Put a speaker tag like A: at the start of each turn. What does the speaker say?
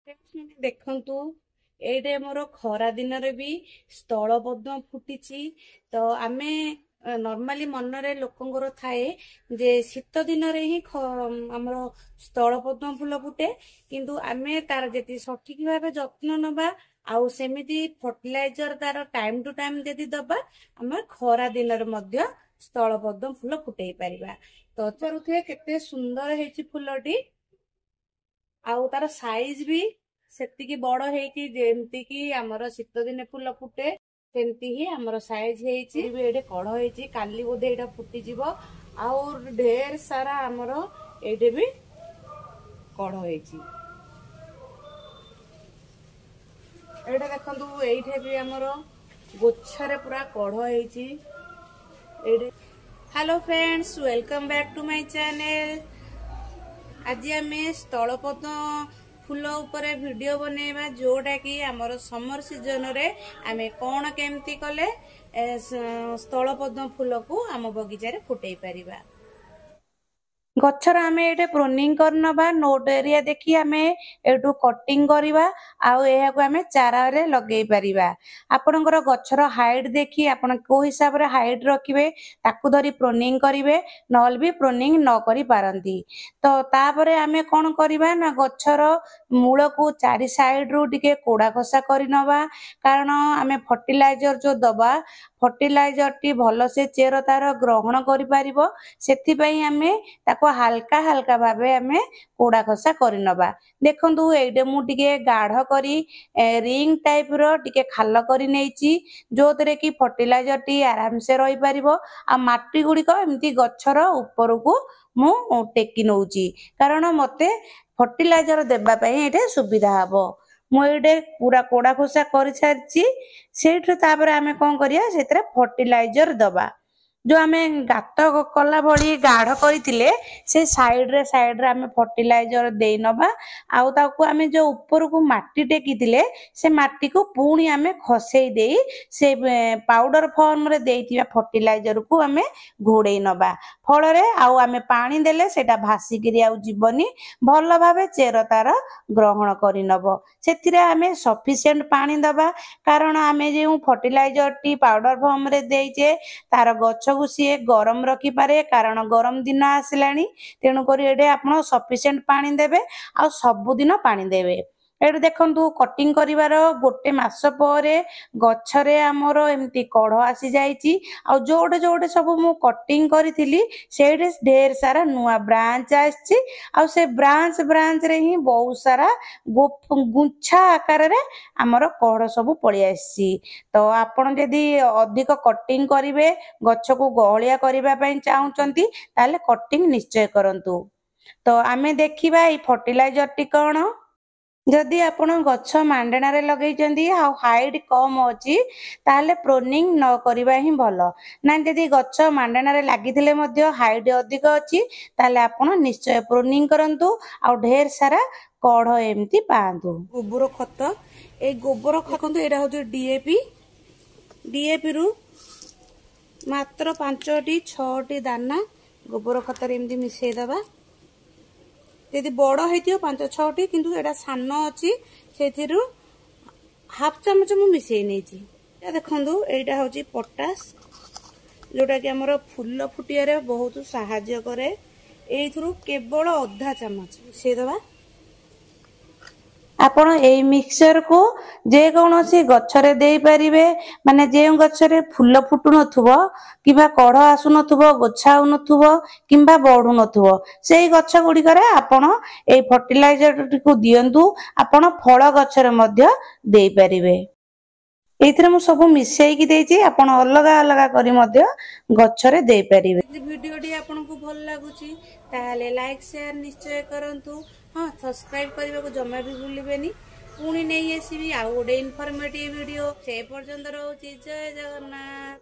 A: ଦେଖନ୍ତୁ ଏଇଟେ ମୋର ଖରା ଦିନରେ ବି ସ୍ଥଳପଦ୍ମ ଫୁଟିଛି। ତ ଆମେ ନର୍ମାଲି ମନରେ ଲୋକଙ୍କର ଥାଏ ଯେ ଶୀତ ଦିନରେ ହିଁ ଆମର ସ୍ଥଳପଦ୍ମ ଫୁଲ ଫୁଟେ, କିନ୍ତୁ ଆମେ ତାର ଯଦି ସଠିକ ଭାବେ ଯତ୍ନ ନେବା ଆଉ ସେମିତି ଫର୍ଟିଲାଇଜର ତାର ଟାଇମ ଟୁ ଟାଇମ ଯଦି ଦବା, ଆମେ ଖରା ଦିନରେ ମଧ୍ୟ ସ୍ଥଳପଦ୍ମ ଫୁଲ ଫୁଟେଇ ପାରିବା। ତ କରୁଥିବେ କେତେ ସୁନ୍ଦର ହେଇଛି ଫୁଲଟି, ଆଉ ତାର ସାଇଜ ବି ସେତିକି ବଡ ହେଇଛି ଯେମିତି କି ଆମର ଶୀତ ଦିନେ ଫୁଲ ଫୁଟେ ସେମିତି ହିଁ ଆମର ସାଇଜ ହେଇଛି। ଏଇଠି କଢ ହେଇଛି, କାଲି ବୋଧେ ଏଇଟା ଫୁଟିଯିବ। ଆଉ ଢେର ସାରା ଆମର ଏଇଠି ବି କଢ ହେଇଛି। ଏଇଟା ଦେଖନ୍ତୁ, ଏଇଠି ବି ଆମର ଗୋଛରେ ପୁରା କଢ ହେଇଛି ଏଇଠି। Hello friends, welcome back to my channel. आज आम स्थलपद्म फूल उपरे वीडियो बनेबा, जोटा कि आमर समर सीजन रे आमे कौन केमती कले स्थलपद्म फूल को आम बगीचारे फुटई परिबा। गच्छर आमे एटे प्रूनिंग करनबा, नोट एरिया देखि आमे एटू कटिंग करिबा आउ एहा को आमे चारा रे लगेई परिबा। आपनकर गच्छर हाइट देखि आपन को हिसाब रे हाइट रखिबे ताकू धरी प्रूनिंग करिवे, नल भी प्रूनिंग न करि पारंती। तो तापरे आमे कोन करिबा ना, गच्छर मूल को चारि साइड रु टिके कोडा खसा करि नबा, कारण आमे फर्टिलाइजर जो दबा फर्टिलाइजर टी भलो से चेर तार ग्रहण करि पारिबो, सेथि पई आमे ताको हल्का हल्का भावे आमे कोडा खसा करि नबा। देखंतु एइडे मु टिके गाढ़ करी रिंग टाइप रो टिके खाल करि नेइची, जोतरे कि फर्टिलाइजर टी आराम से रहि पारिबो। आ माटी गुडी को एमती गच्छर ऊपर को मु टेकी नउची, कारण मते फर्टिलाइजर देबा पई एटे सुविधा हबो। मु एइडे पूरा कोडा खोसा करि सारची, सेठु तापर आमे कोन करिया सेतरे फर्टिलाइजर दबा। जो आमे गात कला भली गाढ़ करिथिले से साइड रे आमे फर्टिलाइजर देई नबा। आउ ताकू आमे जो ऊपर को माटी टेकीथिले से माटी को पुणी आमे खसेई देई से पाउडर फॉर्म रे देइतिबा फर्टिलाइजर को आमे घोड़ेई नबा। फल रे आउ आमे पानी देले सेटा भासी गिरी आउ जीवनी, भलो भाबे चेर तार ग्रहण करि नबो। सेथिरे आमे सफिशिएंट पानी दबा, कारण आमे जे फर्टिलाइजर टी पाउडर फॉर्म रे देइचे तार गछ को सी गरम रखि पारे, कारण गरम दिन आसिलानी। तेणु करी एडे आपण सफिशिएंट पानी देबे आ सब दिन पानी देबे। एडे देखंतु कटिंग करिवार गोटे मास परे गछरे हमर एमती कढ आसी जाईची। आ जोडे जोडे सब मु कटिंग करिथिली सेडे ढेर सारा नुआ ब्रांच आछि। आ से ब्रांच रे ही बहुत सारा गुच्छा आकार रे हमर कढ सब पळि आछि। तो आपण जदी अधिक कटिंग करिवे, गछ को गहलिया करिबा पई चाहुचंती, ताले कटिंग निश्चय करंतु। तो आमे देखिबा ई फर्टिलाइजर टी कोन। जदि आपण गछ मांडना रे लगेइचंदी आ हाइट कम अछि, ताले प्रूनिंग न करिबा ही भलो। ना जदि गछ मांडना रे लागिथिले मध्य हाइट अधिक अछि, ताले आपण निश्चय प्रूनिंग करंतु आ ढेर सारा कढ एमती पांतु। गोबर खत, ए गोबर खत एडा होतो डीएपी रु मात्र 5-6 दाना गोबर खत रे एमती मिसै दबा। यदि बड़ होइतियो 5-6 किंतु एडा सान अछि, सेथिरु हाफ चामच मु मिसै नेछि। या देखंतु एटा होची पोटास, जोटा कि हमर फूल फुटिया रे बहुत सहाय्य करे। एइथरु केवल आधा चामच मिसै दबा। आपण एई मिक्सचर को जे कोनोसी गछरे देई परिबे, माने जे गछरे फूल फुटु नथुबो किबा कढ आसु नथुबो, गोछाउ नथुबो किबा बढु नथुबो, सेई गछ गुडी करे आपण एई फर्टिलाइजर को दियंतु। आपण फळ गछरे मध्य देई परिबे। एइथरे मु सब मिसै कि देइची, आपण अलगा अलगा करी मध्य गछरे देई परिबे। वीडियो डी आपण को भल लागुची ताले लाइक शेयर निश्चय करंतु। हाँ, सब्सक्राइब करने को जमा भी भूलिबेनी। पुणी नहीं आसीबी आउ गोटे इनफॉर्मेटिव वीडियो। से पर्यंत रहउची, जय जगन्नाथ।